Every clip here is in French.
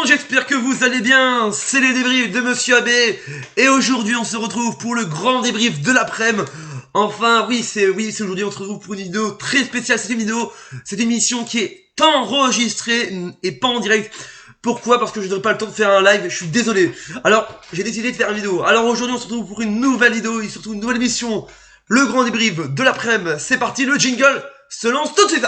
j'espère que vous allez bien, c'est les débriefs de Monsieur AB, et aujourd'hui on se retrouve pour le grand débrief de l'après-midi. Enfin, c'est aujourd'hui on se retrouve pour une vidéo très spéciale, c'est une émission qui est enregistrée et pas en direct. Pourquoi? Parce que je n'aurai pas le temps de faire un live, je suis désolé. Alors, j'ai décidé de faire une vidéo. Alors aujourd'hui on se retrouve pour une nouvelle vidéo et surtout une nouvelle émission, le grand débrief de l'après-midi. C'est parti, le jingle se lance tout de suite.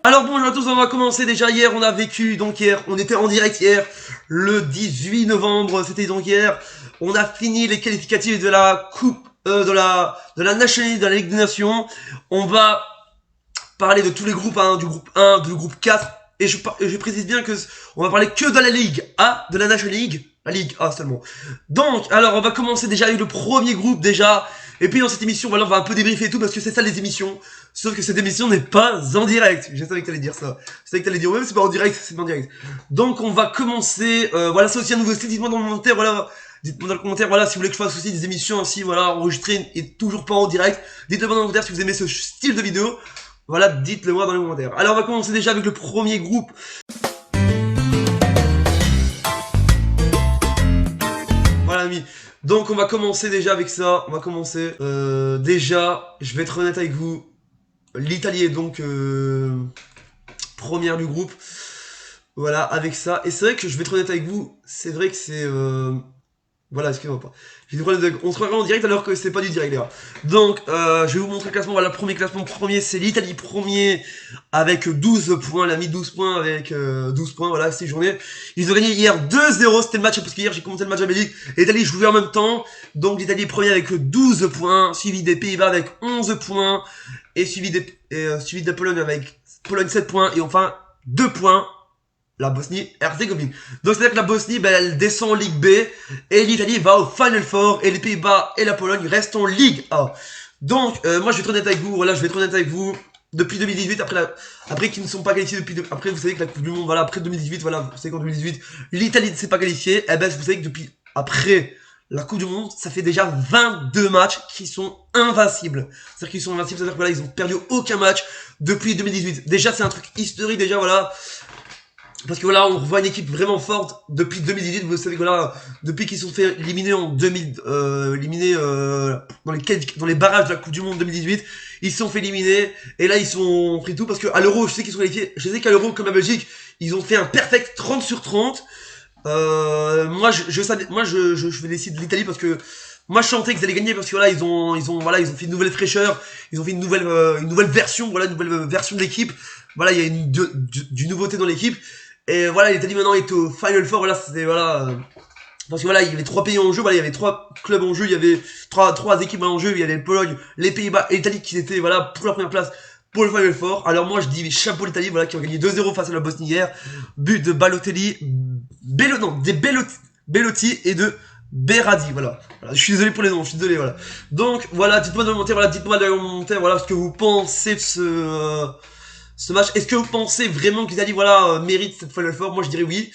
Alors bonjour à tous, on va commencer déjà hier, on a vécu, donc hier, on était en direct hier, le 18 novembre, c'était donc hier, on a fini les qualificatifs de la coupe, de la National League, de la Ligue des Nations, on va parler de tous les groupes, du groupe 1, du groupe 4, et je précise bien que on va parler que de la Ligue A, de la National League, la Ligue A seulement. Donc, alors on va commencer déjà avec le premier groupe déjà, et puis dans cette émission, voilà, on va un peu débriefer et tout, parce que c'est ça les émissions. Sauf que cette émission n'est pas en direct. Je savais que t'allais dire ça. Je savais que t'allais dire, ouais, mais c'est pas en direct, c'est pas en direct. Donc, on va commencer, voilà, c'est aussi un nouveau style. Dites-moi dans le commentaire, voilà. Dites-moi dans le commentaire, voilà, si vous voulez que je fasse aussi des émissions ainsi, voilà, enregistrées et toujours pas en direct. Dites-le moi dans le commentaire si vous aimez ce style de vidéo. Voilà, dites-le moi dans les commentaires. Alors, on va commencer déjà avec le premier groupe. Voilà, amis. Donc, on va commencer déjà avec ça. On va commencer. Déjà, je vais être honnête avec vous. L'Italie est donc première du groupe. Voilà, avec ça. Et c'est vrai que je vais être honnête avec vous. C'est vrai que c'est... Voilà, excusez-moi pas. On se croirait en direct alors que c'est pas du direct, les gars. Donc, je vais vous montrer le classement. Voilà, le premier classement. Premier, c'est l'Italie premier avec 12 points. Elle a mis 12 points avec 12 points. Voilà, 6 journées. Ils ont gagné hier 2-0. C'était le match parce qu'hier j'ai commenté le match à Belgique. Et l'Italie jouait en même temps. Donc, l'Italie premier avec 12 points. Suivi des Pays-Bas avec 11 points. Et suivi de la Pologne avec Pologne 7 points. Et enfin, 2 points. La Bosnie-Herzégovine. Donc c'est-à-dire que la Bosnie, elle descend en Ligue B, et l'Italie va au Final Four, et les Pays-Bas et la Pologne restent en Ligue A. Donc, moi je vais être honnête avec vous, voilà, je vais être honnête avec vous, depuis 2018, après qu'ils ne sont pas qualifiés après vous savez que la Coupe du Monde, voilà, après 2018, voilà, vous savez qu'en 2018, l'Italie ne s'est pas qualifiée, et ben vous savez que depuis, après la Coupe du Monde, ça fait déjà 22 matchs qui sont invincibles. C'est-à-dire qu'ils sont invincibles, c'est-à-dire que voilà, ils ont perdu aucun match depuis 2018. Déjà, c'est un truc historique, déjà, voilà. Parce que voilà, on revoit une équipe vraiment forte depuis 2018. Vous savez que voilà, depuis qu'ils sont fait éliminer en 2000, dans les barrages de la Coupe du Monde 2018, ils se sont fait éliminer. Et là, ils sont pris tout parce que à l'Euro, je sais qu'ils sont qualifiés. Je sais qu'à l'Euro, comme la Belgique, ils ont fait un perfect 30 sur 30. Moi, je fais des sites de l'Italie parce que moi, je sentais qu'ils allaient gagner parce que voilà, ils ont fait une nouvelle fraîcheur. Ils ont fait une nouvelle version, voilà, une nouvelle version de l'équipe. Voilà, il y a du nouveauté dans l'équipe. Et voilà, l'Italie maintenant est au Final Four, voilà, c'était, voilà, parce que voilà, il y avait 3 pays en jeu, voilà, il y avait 3 clubs en jeu, il y avait 3 équipes en jeu, il y avait Pologne, les Pays-Bas et l'Italie qui étaient, voilà, pour la première place pour le Final Four. Alors moi, je dis chapeau l'Italie, voilà, qui ont gagné 2-0 face à la Bosnie hier, but de Balotelli, Bellotti et de Berardi, voilà. Je suis désolé pour les noms, je suis désolé, voilà. Donc, voilà, dites-moi dans les commentaires, voilà, ce que vous pensez de ce match. Est-ce que vous pensez vraiment que l'Italie, voilà, mérite cette Final Four? Moi, je dirais oui.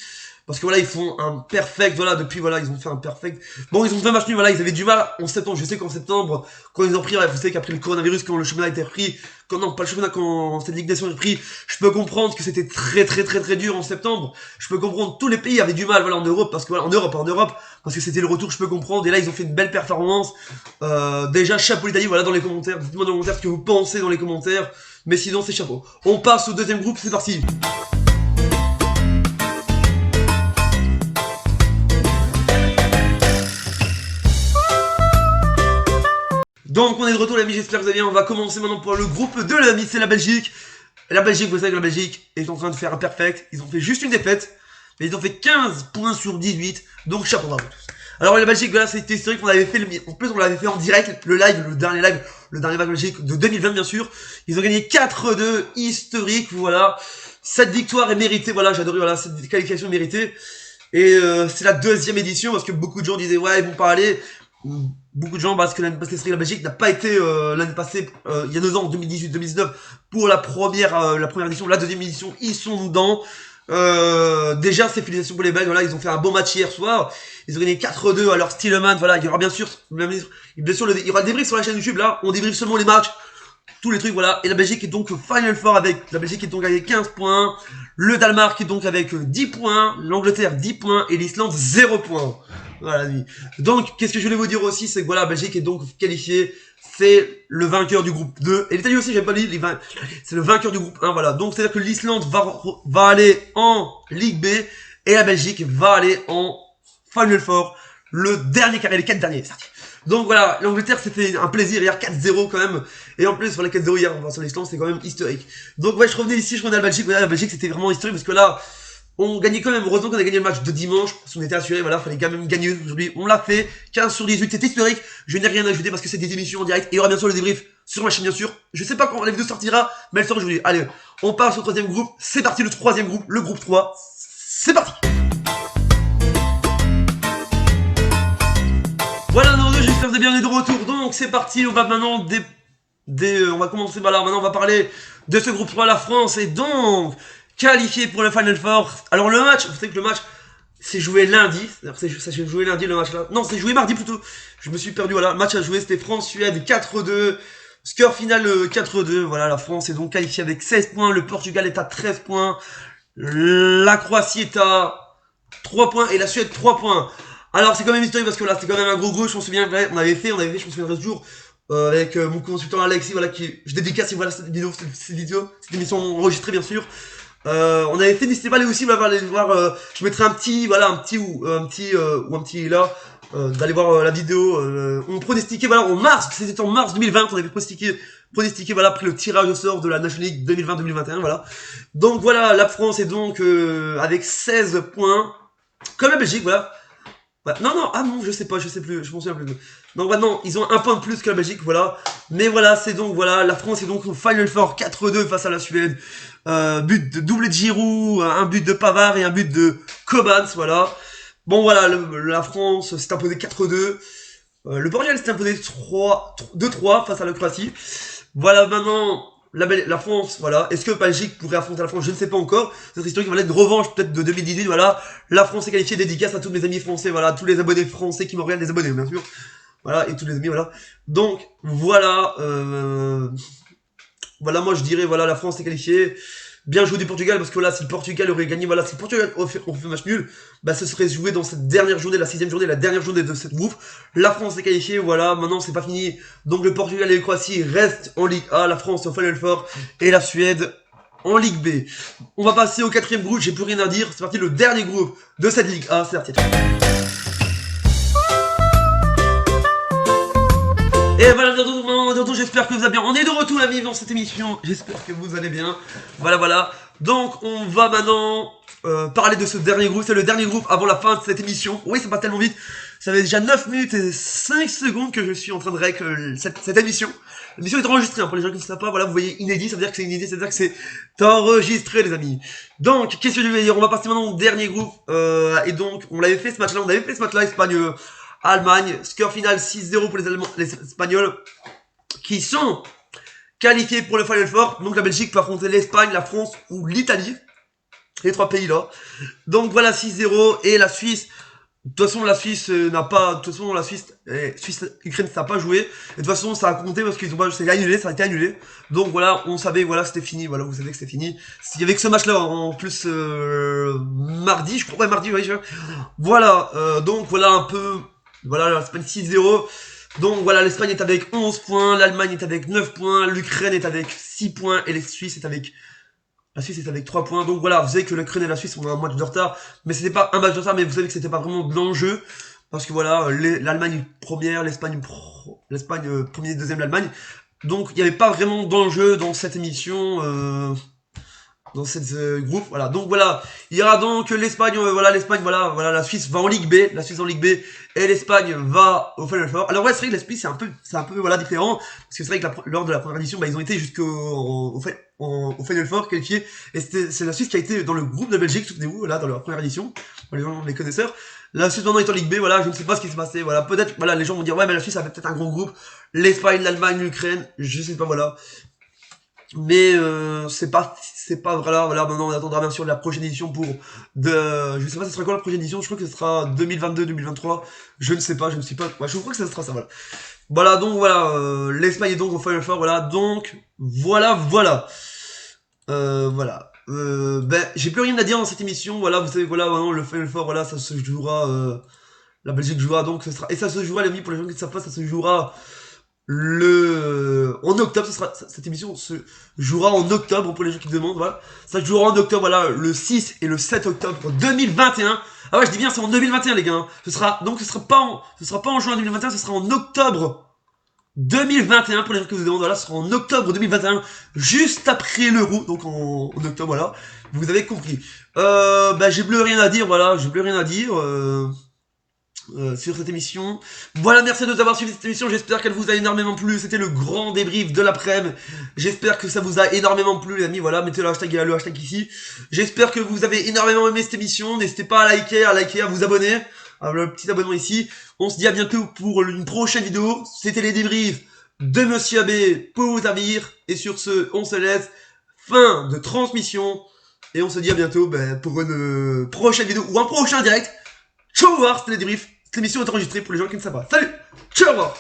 Parce que voilà, ils font un perfect, voilà, depuis, voilà, ils ont fait un perfect. Bon, ils ont fait un match nul, voilà, ils avaient du mal en septembre. Je sais qu'en septembre, quand ils ont pris, vous savez qu'après le coronavirus, quand le championnat a été repris, quand cette Ligue des Nations est pris, je peux comprendre que c'était très dur en septembre. Je peux comprendre, tous les pays avaient du mal, voilà, en Europe, parce que voilà, en Europe, parce que c'était le retour, je peux comprendre. Et là, ils ont fait une belle performance. Déjà, chapeau l'Italie, voilà, dans les commentaires. Dites-moi dans les commentaires ce que vous pensez dans les commentaires. Mais sinon, c'est chapeau. On passe au deuxième groupe, c'est parti. Donc, on est de retour, les amis, j'espère que vous allez bien. On va commencer maintenant pour le groupe 2, les amis, c'est la Belgique. La Belgique, vous savez que la Belgique est en train de faire un perfect. Ils ont fait juste une défaite, mais ils ont fait 15 points sur 18. Donc, chapeau, bravo tous. Alors, la Belgique, voilà, c'était historique. On avait fait en plus, on l'avait fait en direct, le dernier live Belgique de 2020, bien sûr. Ils ont gagné 4-2, historique, voilà. Cette victoire est méritée, voilà, j'adorais, voilà, cette qualification est méritée. Et c'est la deuxième édition, parce que beaucoup de gens disaient, ouais, ils vont pas aller. Beaucoup de gens, parce que la Belgique n'a pas été l'année passée, il y a 2 ans, en 2018-2019, pour la première édition. La deuxième édition, ils sont dedans. Déjà, c'est félicitations pour les Belges, voilà, ils ont fait un bon match hier soir. Ils ont gagné 4-2 à leur Stilleman, voilà, il y aura bien sûr, il y aura le débrief sur la chaîne YouTube, là, on débriefe seulement les matchs, tous les trucs, voilà. Et la Belgique est donc Final Four avec, la Belgique est donc avec 15 points, le Danemark est donc avec 10 points, l'Angleterre 10 points et l'Islande 0 points. Voilà, donc, qu'est-ce que je voulais vous dire aussi, c'est que voilà, la Belgique est donc qualifiée, c'est le vainqueur du groupe 2. Et l'Italie aussi, j'ai pas dit, c'est le vainqueur du groupe 1, voilà. Donc, c'est-à-dire que l'Islande va aller en Ligue B et la Belgique va aller en Final Four, le dernier carré, les 4 derniers, c'est donc voilà, l'Angleterre c'était un plaisir hier, 4-0 quand même. Et en plus, sur les 4-0 hier, sur l'Islande, c'est quand même historique. Donc ouais, je revenais ici, je revenais à la Belgique. Voilà, la Belgique c'était vraiment historique parce que là, on gagnait quand même. Heureusement qu'on a gagné le match de dimanche, parce qu'on était assuré, voilà, fallait quand même gagner aujourd'hui. On l'a fait, 15/18, c'est historique. Je n'ai rien à ajouter parce que c'est des émissions en direct. Et il y aura bien sûr le débrief sur ma chaîne, bien sûr. Je sais pas quand la vidéo sortira, mais elle sort aujourd'hui. Allez, on part sur le troisième groupe. C'est parti, le troisième groupe, le groupe 3. C'est parti. Voilà, j'espère que vous avez bien, on est de retour. Donc c'est parti, on va maintenant on va commencer par là. Maintenant on va parler de ce groupe 3, la France est donc qualifiée pour le Final Four. Alors le match, vous savez que le match c'est joué lundi. Ça s'est joué lundi le match là. Non, c'est joué mardi plutôt. Je me suis perdu, voilà. Le match à jouer, c'était France-Suède 4-2. Score final 4-2. Voilà, la France est donc qualifiée avec 16 points. Le Portugal est à 13 points. La Croatie est à 3 points et la Suède 3 points. Alors c'est quand même historique parce que là c'est quand même un gros je m'en souviens, on avait fait, je me souviendrai toujours, avec mon consultant Alexis, voilà, je dédicace, voilà, cette émission enregistrée bien sûr. On avait fait, n'hésitez pas aller aussi, aller voir, je mettrai un petit là, d'aller voir la vidéo, on pronostiquait, voilà, c'était en mars 2020, on avait pronostiqué, voilà, après le tirage au sort de la National League 2020-2021, voilà. Donc voilà, la France est donc, avec 16 points, comme la Belgique, voilà. Ouais, non, ah non, je sais plus, je m'en souviens plus. Donc maintenant, ils ont un point de plus que la Belgique, voilà. Mais voilà, c'est donc, voilà, la France est donc au Final Four 4-2 face à la Suède. But de doublé de Giroud, un but de Pavard et un but de Cobans, voilà. Bon, voilà, la France s'est imposée 4-2. Le Portugal s'est imposé 2-3 face à la Croatie. Voilà, maintenant, la France, voilà. Est-ce que Belgique pourrait affronter la France? Je ne sais pas encore. Cette histoire qui va être une revanche peut-être de 2018, voilà. La France est qualifiée, dédicace à tous mes amis français, voilà. Tous les abonnés français qui me regardent, les abonnés, bien sûr. Voilà, et tous les amis, voilà. Donc, voilà, voilà, moi je dirais, voilà, la France est qualifiée. Bien joué du Portugal, parce que là, si le Portugal aurait gagné, voilà, si le Portugal on fait match nul, bah, ce serait joué dans cette dernière journée, la 6ème journée, la dernière journée de cette groupe. La France est qualifiée, voilà, maintenant c'est pas fini. Donc le Portugal et la Croatie restent en Ligue A, la France au Final Four, et la Suède en Ligue B. On va passer au 4ème groupe, j'ai plus rien à dire, c'est parti, le dernier groupe de cette Ligue A, c'est parti. Et voilà, j'espère que vous allez bien. On est de retour la vie dans cette émission. J'espère que vous allez bien. Voilà. Donc, on va maintenant parler de ce dernier groupe. C'est le dernier groupe avant la fin de cette émission. Oui, ça passe tellement vite. Ça fait déjà 9 minutes et 5 secondes que je suis en train de rec cette émission. L'émission est enregistrée, hein, pour les gens qui ne savent pas. Voilà, vous voyez inédit, ça veut dire que c'est inédit, ça veut dire que c'est enregistré, les amis. Donc, qu'est-ce que je vais dire? On va passer maintenant au dernier groupe. Et donc, on l'avait fait ce match-là, Espagne. Allemagne, score final 6-0 pour les Espagnols qui sont qualifiés pour le Final Four. Donc la Belgique peut affronter l'Espagne, la France ou l'Italie. Les 3 pays là. Donc voilà 6-0 et la Suisse. De toute façon la Suisse n'a pas. De toute façon la Suisse-Ukraine ça n'a pas joué. Et de toute façon ça a compté parce qu'ils ont pas. C'est annulé, ça a été annulé. Donc voilà, on savait, voilà, c'était fini. Voilà, vous savez que c'était fini. Il y avait que ce match là en plus mardi, je crois. Ouais, mardi, ouais. Voilà, donc voilà un peu. Voilà, l'Espagne 6-0. Donc voilà, l'Espagne est avec 11 points, l'Allemagne est avec 9 points, l'Ukraine est avec 6 points et la Suisse est avec 3 points. Donc voilà, vous savez que l'Ukraine et la Suisse ont un match de retard, mais c'était pas un match de retard, mais vous savez que c'était pas vraiment de l'enjeu parce que voilà, l'Allemagne première, l'Espagne premier, deuxième l'Allemagne. Donc il n'y avait pas vraiment d'enjeu dans cette émission. Dans cette groupe, voilà. Donc voilà, il y aura donc l'Espagne, voilà, la Suisse va en Ligue B, et l'Espagne va au Final Four. Alors ouais, c'est vrai que l'esprit c'est un peu voilà différent, parce que c'est vrai que lors de la première édition, bah, ils ont été jusqu'au Final Four qualifiés, et c'est la Suisse qui a été dans le groupe de Belgique, souvenez-vous, là, dans leur première édition, pour les connaisseurs. La Suisse maintenant est en Ligue B, voilà, je ne sais pas ce qui s'est passé, voilà, peut-être, voilà, les gens vont dire, ouais, mais la Suisse avait peut-être un gros groupe, l'Espagne, l'Allemagne, l'Ukraine, je sais pas, voilà. Mais c'est pas voilà, maintenant on attendra bien sûr la prochaine édition je sais pas ce sera quoi la prochaine édition, je crois que ce sera 2022-2023, je ne sais pas, je ne sais pas, ouais, je crois que ça sera ça, voilà. Voilà, donc voilà, l'Espagne est donc au Final Four, voilà, donc voilà. Voilà. Ben, j'ai plus rien à dire dans cette émission, voilà, vous savez, voilà, maintenant le Final Four, voilà, ça se jouera, la Belgique jouera, donc ce sera, et ça se jouera, les amis, pour les gens qui ne savent pas, ça se jouera en octobre, cette émission se jouera en octobre pour les gens qui demandent, voilà. Ça se jouera en octobre, voilà, le 6 et le 7 octobre 2021. Ah ouais, je dis bien, c'est en 2021, les gars, hein. Ce sera pas en juin 2021, ce sera en octobre 2021 pour les gens qui vous demandent, voilà, ce sera en octobre 2021, juste après l'Euro, donc en octobre, voilà. Vous avez compris. Bah, j'ai plus rien à dire, voilà, j'ai plus rien à dire. Sur cette émission. Voilà, merci de nous avoir suivi cette émission, j'espère qu'elle vous a énormément plu, c'était le grand débrief de l'après-midi, j'espère que ça vous a énormément plu les amis, voilà, mettez le hashtag ici, j'espère que vous avez énormément aimé cette émission, n'hésitez pas à liker, à vous abonner, le petit abonnement ici, on se dit à bientôt pour une prochaine vidéo, c'était les débriefs de Monsieur AB pour vous servir, et sur ce, on se laisse, fin de transmission, et on se dit à bientôt pour une prochaine vidéo, ou un prochain direct. Ciao, au revoir, c'était les débriefs. Cette émission est enregistrée pour les gens qui ne savent pas. Salut, ciao, au revoir.